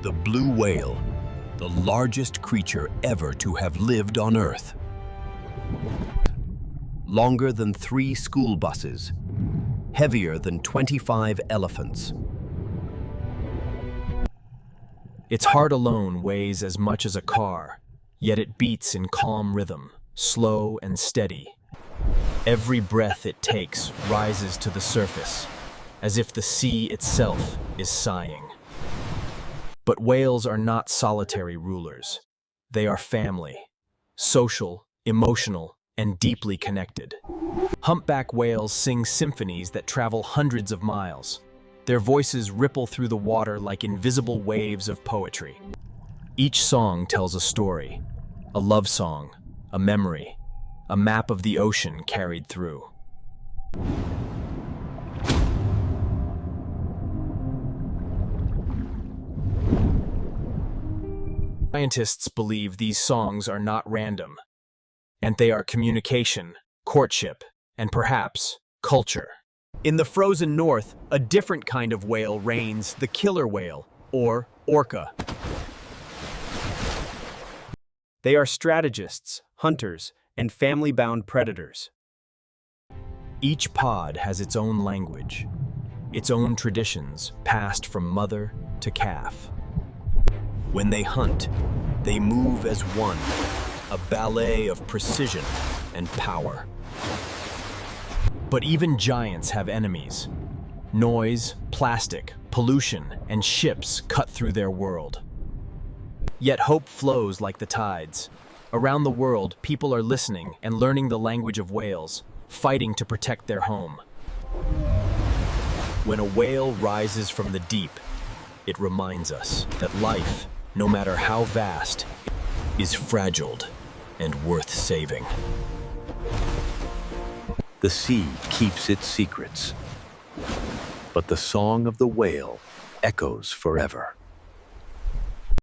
The blue whale, the largest creature ever to have lived on Earth. Longer than 3 school buses, heavier than 25 elephants. Its heart alone weighs as much as a car, yet it beats in calm rhythm, slow and steady. Every breath it takes rises to the surface, as if the sea itself is sighing. But whales are not solitary rulers. They are family, social, emotional, and deeply connected. Humpback whales sing symphonies that travel hundreds of miles. Their voices ripple through the water like invisible waves of poetry. Each song tells a story, a love song, a memory, a map of the ocean carried through. Scientists believe these songs are not random, and they are communication, courtship, and perhaps culture. In the frozen north, a different kind of whale reigns, the killer whale, or orca. They are strategists, hunters, and family-bound predators. Each pod has its own language, its own traditions passed from mother to calf. When they hunt, they move as one, a ballet of precision and power. But even giants have enemies. Noise, plastic, pollution, and ships cut through their world. Yet hope flows like the tides. Around the world, people are listening and learning the language of whales, fighting to protect their home. When a whale rises from the deep, it reminds us that life, no matter how vast, is fragile and worth saving. The sea keeps its secrets, but the song of the whale echoes forever.